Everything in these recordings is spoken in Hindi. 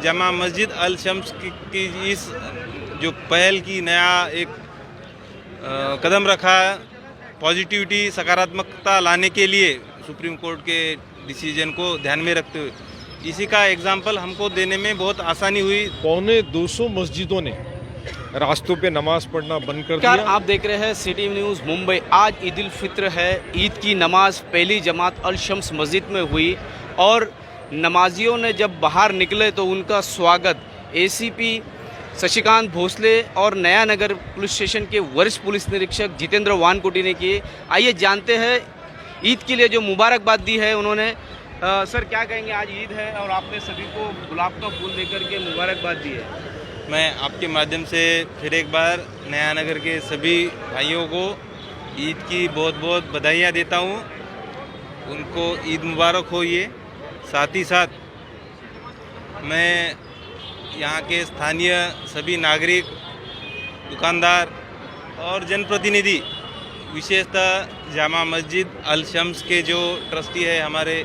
जामा मस्जिद अल शम्स की इस जो पहल की नया एक कदम रखा, पॉजिटिविटी सकारात्मकता लाने के लिए सुप्रीम कोर्ट के डिसीजन को ध्यान में रखते हुए इसी का एग्जाम्पल हमको देने में बहुत आसानी हुई। 250 मस्जिदों ने रास्तों पे नमाज पढ़ना बंद कर नमस्कार, दिया। आप देख रहे हैं सिटी न्यूज़ मुंबई। आज ईद उल फित्र है। ईद की नमाज पहली जमात अल शम्स मस्जिद में हुई और नमाजियों ने जब बाहर निकले तो उनका स्वागत एसीपी शशिकांत भोसले और नया नगर पुलिस स्टेशन के वरिष्ठ पुलिस निरीक्षक जितेंद्र वानकोटी ने किए। आइए जानते हैं ईद के लिए जो मुबारकबाद दी है उन्होंने। सर, क्या कहेंगे? आज ईद है और आपने सभी को गुलाब का फूल देकर के मुबारकबाद दी है। मैं आपके माध्यम से फिर एक बार नया नगर के सभी भाइयों को ईद की बहुत बहुत बधाइयाँ देता हूँ। उनको ईद मुबारक हो। ये साथ ही साथ मैं यहाँ के स्थानीय सभी नागरिक, दुकानदार और जनप्रतिनिधि, विशेषतः जामा मस्जिद अल शम्स के जो ट्रस्टी है हमारे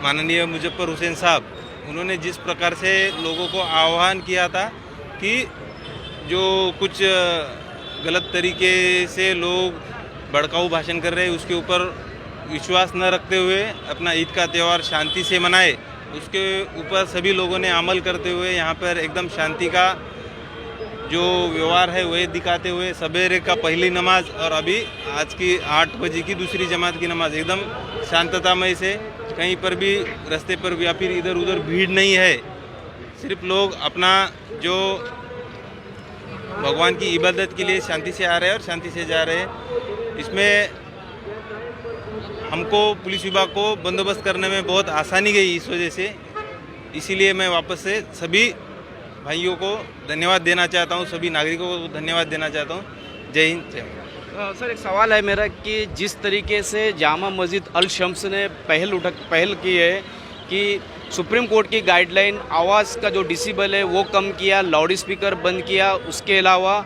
माननीय मुजफ्फर हुसैन साहब, उन्होंने जिस प्रकार से लोगों को आह्वान किया था कि जो कुछ गलत तरीके से लोग भड़काऊ भाषण कर रहे हैं उसके ऊपर विश्वास न रखते हुए अपना ईद का त्यौहार शांति से मनाए, उसके ऊपर सभी लोगों ने अमल करते हुए यहाँ पर एकदम शांति का जो व्यवहार है वह दिखाते हुए सवेरे का पहली नमाज और अभी आज की 8 बजे की दूसरी जमात की नमाज एकदम शांततामय से, कहीं पर भी रास्ते पर या फिर इधर उधर भीड़ नहीं है। सिर्फ लोग अपना जो भगवान की इबादत के लिए शांति से आ रहे हैं और शांति से जा रहे हैं। इसमें हमको पुलिस विभाग को बंदोबस्त करने में बहुत आसानी गई इस वजह से। इसीलिए मैं वापस से सभी भाइयों को धन्यवाद देना चाहता हूं, सभी नागरिकों को धन्यवाद देना चाहता हूं। जय हिंद, जय भारत। सर, एक सवाल है मेरा कि जिस तरीके से जामा मस्जिद अल शम्स ने पहल की है कि सुप्रीम कोर्ट की गाइडलाइन आवाज़ का जो डिसिबल है वो कम किया, लाउड स्पीकर बंद किया, उसके अलावा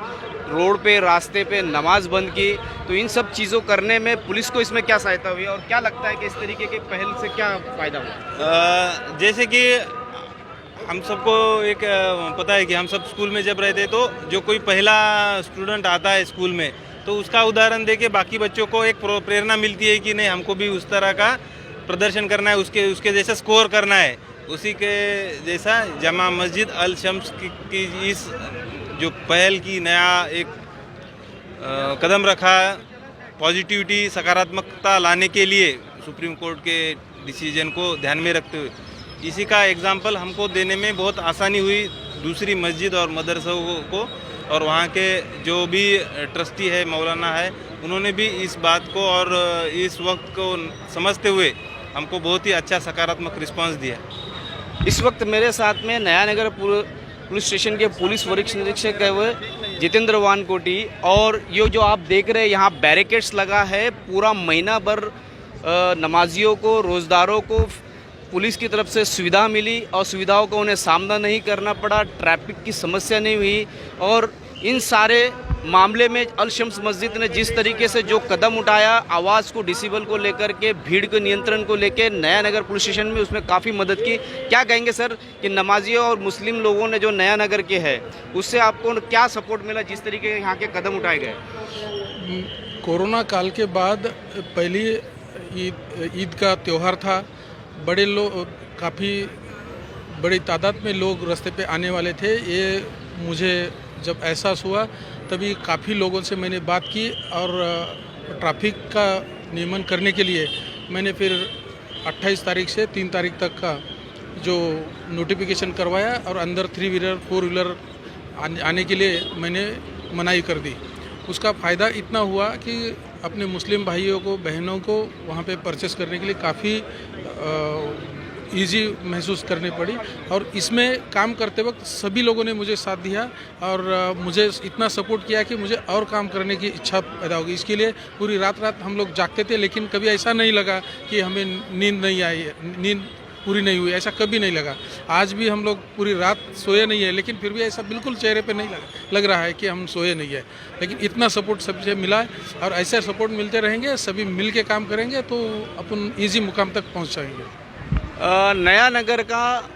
रोड पे रास्ते पे नमाज बंद की, तो इन सब चीज़ों करने में पुलिस को इसमें क्या सहायता हुई और क्या लगता है कि इस तरीके के पहल से क्या फ़ायदा हुआ? जैसे कि हम सबको एक पता है कि हम सब स्कूल में जब रहते तो जो कोई पहला स्टूडेंट आता है स्कूल में तो उसका उदाहरण देके बाकी बच्चों को एक प्रेरणा मिलती है कि नहीं, हमको भी उस तरह का प्रदर्शन करना है, उसके जैसा स्कोर करना है। उसी के जैसा जामा मस्जिद अल शम्स की इस जो पहल की नया एक कदम रखा, पॉजिटिविटी सकारात्मकता लाने के लिए सुप्रीम कोर्ट के डिसीजन को ध्यान में रखते हुए इसी का एग्जाम्पल हमको देने में बहुत आसानी हुई दूसरी मस्जिद और मदरसों को। और वहाँ के जो भी ट्रस्टी है, मौलाना है, उन्होंने भी इस बात को और इस वक्त को समझते हुए हमको बहुत ही अच्छा सकारात्मक रिस्पांस दिया। इस वक्त मेरे साथ में नया नगर पुलिस स्टेशन के पुलिस वरिष्ठ निरीक्षक है वो जितेंद्र वानकोटी। और ये जो आप देख रहे हैं यहाँ बैरिकेड्स लगा है, पूरा महीना भर नमाजियों को, रोज़दारों को पुलिस की तरफ से सुविधा मिली और सुविधाओं को उन्हें सामना नहीं करना पड़ा, ट्रैफिक की समस्या नहीं हुई। और इन सारे मामले में अल शम्स मस्जिद ने जिस तरीके से जो कदम उठाया, आवाज़ को, डिसिबल को लेकर के, भीड़ के नियंत्रण को लेकर नया नगर पुलिस स्टेशन में उसमें काफ़ी मदद की। क्या कहेंगे सर कि नमाजियों और मुस्लिम लोगों ने जो नया नगर के है उससे आपको क्या सपोर्ट मिला जिस तरीके के यहाँ के कदम उठाए गए? कोरोना काल के बाद पहली ईद का त्यौहार था। बड़े लोग, काफ़ी बड़ी तादाद में लोग रास्ते पे आने वाले थे। ये मुझे जब एहसास हुआ तभी काफ़ी लोगों से मैंने बात की और ट्रैफिक का नियमन करने के लिए मैंने फिर 28 तारीख से 3 तारीख तक का जो नोटिफिकेशन करवाया और अंदर 3 व्हीलर 4 व्हीलर आने के लिए मैंने मनाही कर दी। उसका फ़ायदा इतना हुआ कि अपने मुस्लिम भाइयों को, बहनों को वहाँ पे परचेस करने के लिए काफ़ी इजी महसूस करनी पड़ी। और इसमें काम करते वक्त सभी लोगों ने मुझे साथ दिया और मुझे इतना सपोर्ट किया कि मुझे और काम करने की इच्छा पैदा होगी। इसके लिए पूरी रात हम लोग जागते थे, लेकिन कभी ऐसा नहीं लगा कि हमें नींद नहीं आई, नींद पूरी नहीं हुई, ऐसा कभी नहीं लगा। आज भी हम लोग पूरी रात सोए नहीं है, लेकिन फिर भी ऐसा बिल्कुल चेहरे पे नहीं लग रहा है कि हम सोए नहीं है। लेकिन इतना सपोर्ट सबसे मिला है और ऐसे सपोर्ट मिलते रहेंगे, सभी मिल के काम करेंगे तो अपन ईजी मुकाम तक पहुँच जाएंगे। नया नगर का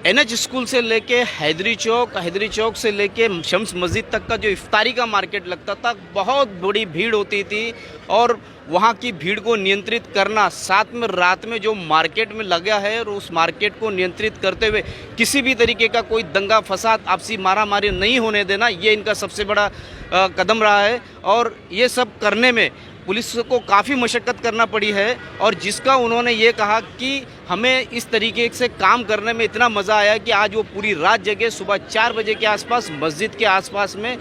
एनएच स्कूल से लेके हैदरी चौक से लेके शम्स मस्जिद तक का जो इफ्तारी का मार्केट लगता था, बहुत बड़ी भीड़ होती थी और वहाँ की भीड़ को नियंत्रित करना, साथ में रात में जो मार्केट में लगा है और उस मार्केट को नियंत्रित करते हुए किसी भी तरीके का कोई दंगा फसाद आपसी मारामारी नहीं होने देना, ये इनका सबसे बड़ा कदम रहा है। और ये सब करने में पुलिस को काफ़ी मशक्क़त करना पड़ी है और जिसका उन्होंने ये कहा कि हमें इस तरीके से काम करने में इतना मज़ा आया कि आज वो पूरी रात जगह सुबह 4 बजे के आसपास मस्जिद के आसपास में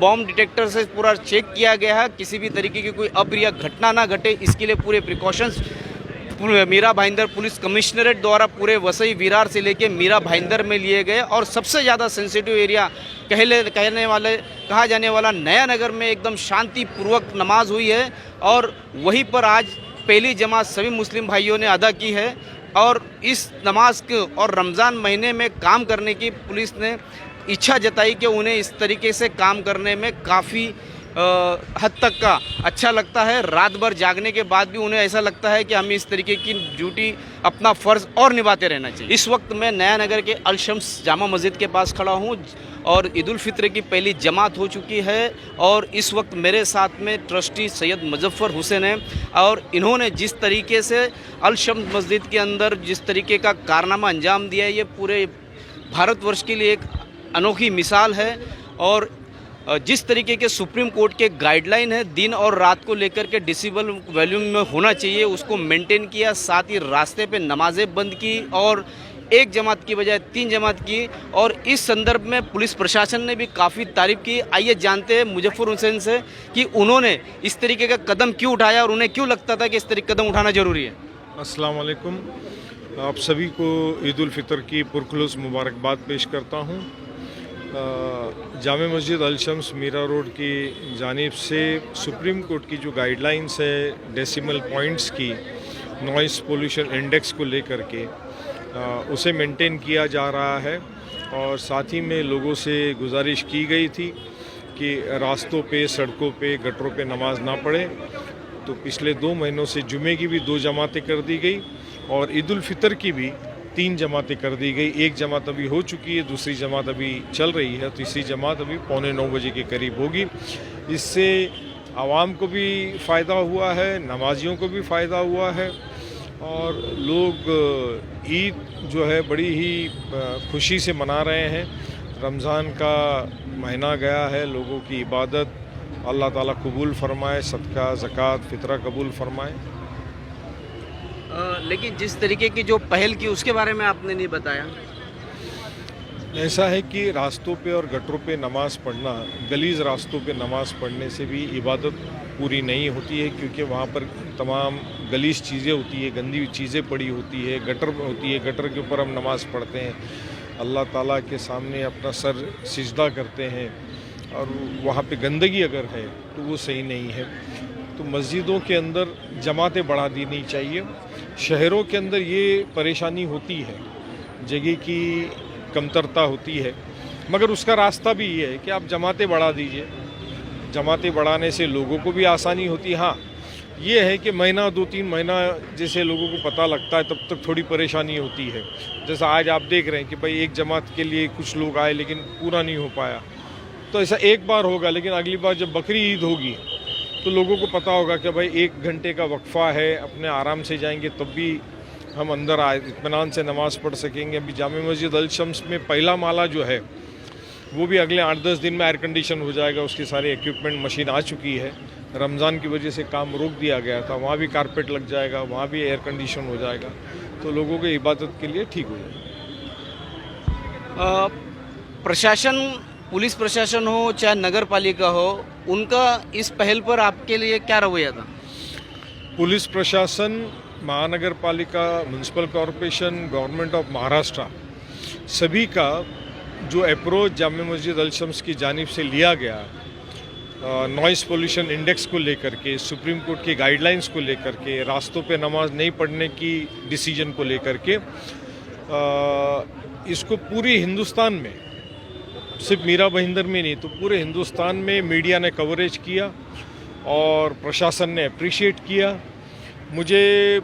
बॉम्ब डिटेक्टर से पूरा चेक किया गया है, किसी भी तरीके की कोई अप्रिय घटना ना घटे, इसके लिए पूरे precautions Mira Bhayandar police commissionerate द्वारा पूरे वसई विरार से लेके मीरा भाईंदर में लिए गए। और सबसे ज़्यादा सेंसिटिव एरिया कहा जाने वाला नया नगर में एकदम शांतिपूर्वक नमाज हुई है और वहीं पर आज पहली जमात सभी मुस्लिम भाइयों ने अदा की है। और इस नमाज को और रमज़ान महीने में काम करने की पुलिस ने इच्छा जताई कि उन्हें इस तरीके से काम करने में काफ़ी हद तक का अच्छा लगता है। रात भर जागने के बाद भी उन्हें ऐसा लगता है कि हमें इस तरीके की ड्यूटी अपना फ़र्ज़ और निभाते रहना चाहिए। इस वक्त मैं नया नगर के अल शम्स जामा मस्जिद के पास खड़ा हूँ और ईद उल फित्र की पहली जमात हो चुकी है और इस वक्त मेरे साथ में ट्रस्टी सैयद मुजफ्फर हुसैन है और इन्होंने जिस तरीके से अल शम्स मस्जिद के अंदर जिस तरीके का कारनामा अंजाम दिया है, ये पूरे भारतवर्ष के लिए एक अनोखी मिसाल है। और जिस तरीके के सुप्रीम कोर्ट के गाइडलाइन है दिन और रात को लेकर के डिसिबल वॉल्यूम में होना चाहिए, उसको मेंटेन किया, साथ ही रास्ते पे नमाजें बंद की और एक जमात की बजाय 3 जमात की। और इस संदर्भ में पुलिस प्रशासन ने भी काफ़ी तारीफ की। आइए जानते हैं मुजफ्फर हुसैन से कि उन्होंने इस तरीके का कदम क्यों उठाया और उन्हें क्यों लगता था कि इस तरीके कदम उठाना ज़रूरी है। अस्सलाम वालेकुम, आप सभी को ईद उल फितर की पुरखुलूस मुबारकबाद पेश करता हूँ। जामे मस्जिद अल शम्स मीरा रोड की जानिब से सुप्रीम कोर्ट की जो गाइडलाइंस है डेसिमल पॉइंट्स की नॉइस पोल्यूशन इंडेक्स को लेकर के उसे मेंटेन किया जा रहा है और साथ ही में लोगों से गुजारिश की गई थी कि रास्तों पे, सड़कों पे, गटरों पे नमाज ना पढ़े। तो पिछले 2 महीनों से जुमे की भी 2 जमातें कर दी गई और ईद उल फितर की भी 3 जमातें कर दी गई। एक जमात अभी हो चुकी है, दूसरी जमात अभी चल रही है, तीसरी जमात अभी 8:45 बजे के करीब होगी। इससे आवाम को भी फ़ायदा हुआ है, नमाजियों को भी फ़ायदा हुआ है और लोग ईद जो है बड़ी ही खुशी से मना रहे हैं। रमज़ान का महीना गया है, लोगों की इबादत अल्लाह ताला कबूल फरमाए, सदका ज़कात फ़ितरा कबूल फरमाए। लेकिन जिस तरीके की जो पहल की उसके बारे में आपने नहीं बताया। ऐसा है कि रास्तों पे और गटरों पे नमाज़ पढ़ना, गलीज़ रास्तों पे नमाज़ पढ़ने से भी इबादत पूरी नहीं होती है क्योंकि वहाँ पर तमाम गलीज़ चीज़ें होती है, गंदी चीज़ें पड़ी होती है, गटर होती है, गटर के ऊपर हम नमाज़ पढ़ते हैं, अल्लाह ताला के सामने अपना सर सिजदा करते हैं और वहाँ पे गंदगी अगर है तो वो सही नहीं है। तो मस्जिदों के अंदर जमातें बढ़ा देनी चाहिए। शहरों के अंदर ये परेशानी होती है, जगह की कमतरता होती है, मगर उसका रास्ता भी ये है कि आप जमातें बढ़ा दीजिए। जमातें बढ़ाने से लोगों को भी आसानी होती है। हाँ, ये है कि महीना 2-3 महीना जैसे लोगों को पता लगता है तब तक थोड़ी परेशानी होती है। जैसा आज आप देख रहे हैं कि भाई एक जमात के लिए कुछ लोग आए लेकिन पूरा नहीं हो पाया, तो ऐसा एक बार होगा, लेकिन अगली बार जब बकरी ईद होगी तो लोगों को पता होगा कि भाई 1 घंटे का वक्फा है, अपने आराम से जाएंगे तब भी हम अंदर आए इत्मीनान से नमाज़ पढ़ सकेंगे। अभी जामे मस्जिद अल शम्स में पहला माला जो है वो भी अगले 8-10 दिन में एयर कंडीशन हो जाएगा, उसकी सारी इक्विपमेंट मशीन आ चुकी है। रमज़ान की वजह से काम रोक दिया गया था, वहाँ भी कारपेट लग जाएगा, वहाँ भी एयर कंडीशन हो जाएगा, तो लोगों के इबादत के लिए ठीक हो जाएगा। प्रशासन, पुलिस प्रशासन हो चाहे नगर पालिका हो, उनका इस पहल पर आपके लिए क्या रवैया था? पुलिस प्रशासन, महानगर पालिका, municipal corporation, government of Maharashtra, सभी का जो अप्रोच जामे मस्जिद अल शम्स की जानिब से लिया गया नॉइस पोल्यूशन इंडेक्स को लेकर के, सुप्रीम कोर्ट की गाइडलाइंस को लेकर के, रास्तों पे नमाज नहीं पढ़ने की डिसीजन को लेकर के, इसको पूरे हिंदुस्तान में, सिर्फ मीरा भाईंदर में नहीं तो पूरे हिंदुस्तान में मीडिया ने कवरेज किया और प्रशासन ने अप्रिशिएट किया। मुझे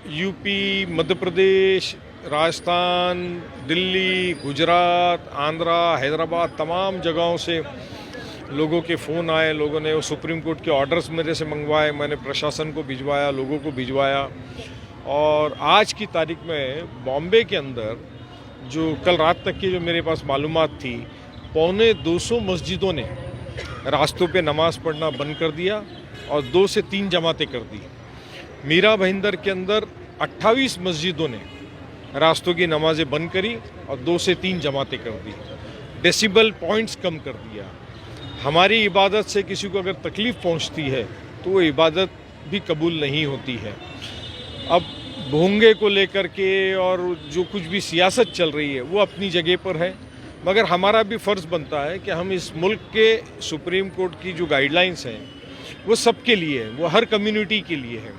यूपी, मध्य प्रदेश, राजस्थान, दिल्ली, गुजरात, आंध्रा, हैदराबाद, तमाम जगहों से लोगों के फ़ोन आए। लोगों ने वो सुप्रीम कोर्ट के ऑर्डर्स मेरे से मंगवाए, मैंने प्रशासन को भिजवाया, लोगों को भिजवाया। और आज की तारीख में बॉम्बे के अंदर जो कल रात तक की जो मेरे पास मालूमात थी, 250 मस्जिदों ने रास्तों पे नमाज़ पढ़ना बंद कर दिया और 2 से 3 जमातें कर दी। मीरा भाईंदर के अंदर 28 मस्जिदों ने रास्तों की नमाज़ें बंद करी और 2 से 3 जमातें कर दी। डेसिबल पॉइंट्स कम कर दिया। हमारी इबादत से किसी को अगर तकलीफ़ पहुंचती है तो वो इबादत भी कबूल नहीं होती है। अब भोंगे को लेकर के और जो कुछ भी सियासत चल रही है वो अपनी जगह पर है, मगर हमारा भी फ़र्ज़ बनता है कि हम इस मुल्क के सुप्रीम कोर्ट की जो गाइडलाइंस हैं वो सबके लिए है, वो हर कम्युनिटी के लिए है।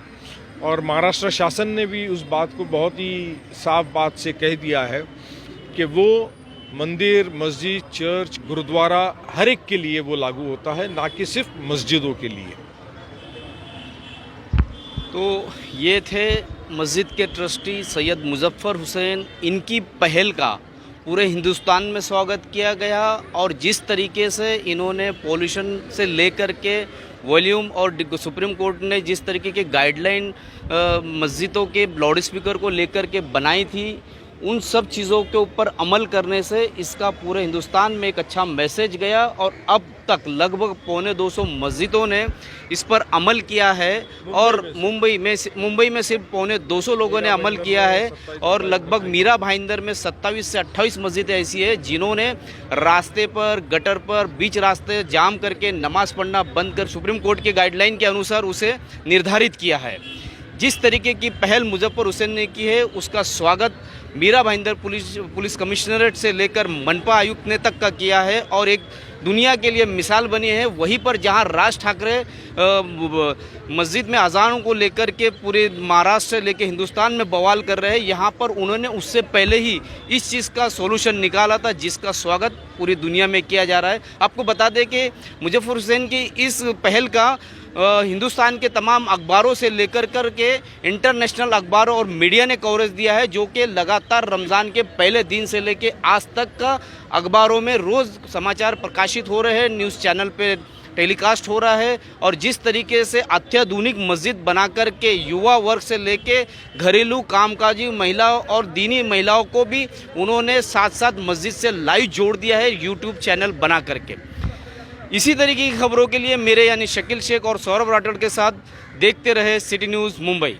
और महाराष्ट्र शासन ने भी उस बात को बहुत ही साफ बात से कह दिया है कि वो मंदिर, मस्जिद, चर्च, गुरुद्वारा हर एक के लिए वो लागू होता है, ना कि सिर्फ मस्जिदों के लिए। तो ये थे मस्जिद के ट्रस्टी सैयद मुजफ्फर हुसैन। इनकी पहल का पूरे हिंदुस्तान में स्वागत किया गया और जिस तरीके से इन्होंने पॉल्यूशन से लेकर के वॉल्यूम और सुप्रीम कोर्ट ने जिस तरीके के गाइडलाइन मस्जिदों के लाउड स्पीकर को लेकर के बनाई थी, उन सब चीज़ों के ऊपर अमल करने से इसका पूरे हिंदुस्तान में एक अच्छा मैसेज गया और अब तक लगभग 250 मस्जिदों ने इस पर अमल किया है। और मुंबई में सिर्फ 250 लोगों ने अमल किया है और लगभग मीरा भाईंदर में 27 से 28 मस्जिदें ऐसी है जिन्होंने रास्ते पर, गटर पर, बीच रास्ते जाम करके नमाज़ पढ़ना बंद कर सुप्रीम कोर्ट के गाइडलाइन के अनुसार उसे निर्धारित किया है। जिस तरीके की पहल मुजफ्फर हुसैन ने की है उसका स्वागत मीरा भाईंदर पुलिस कमिश्नरेट से लेकर मनपा आयुक्त ने तक का किया है और एक दुनिया के लिए मिसाल बनी है। वहीं पर जहां राज ठाकरे मस्जिद में अजानों को लेकर के पूरे महाराष्ट्र से लेकर हिंदुस्तान में बवाल कर रहे हैं, यहां पर उन्होंने उससे पहले ही इस चीज़ का सॉल्यूशन निकाला था जिसका स्वागत पूरी दुनिया में किया जा रहा है। आपको बता दें कि मुजफ्फर हुसैन की इस पहल का हिंदुस्तान के तमाम अखबारों से लेकर कर के इंटरनेशनल अखबारों और मीडिया ने कवरेज दिया है, जो कि लगातार रमज़ान के पहले दिन से लेकर आज तक का अखबारों में रोज़ समाचार प्रकाशित हो रहे हैं, न्यूज़ चैनल पे टेलीकास्ट हो रहा है। और जिस तरीके से अत्याधुनिक मस्जिद बना कर के युवा वर्ग से लेके घरेलू कामकाजी महिलाओं और दीनी महिलाओं को भी उन्होंने साथ साथ मस्जिद से लाइव जोड़ दिया है यूट्यूब चैनल बना करके। इसी तरीके की खबरों के लिए मेरे यानी शकील शेख और सौरभ राठौड़ के साथ देखते रहे सिटी न्यूज़ मुंबई।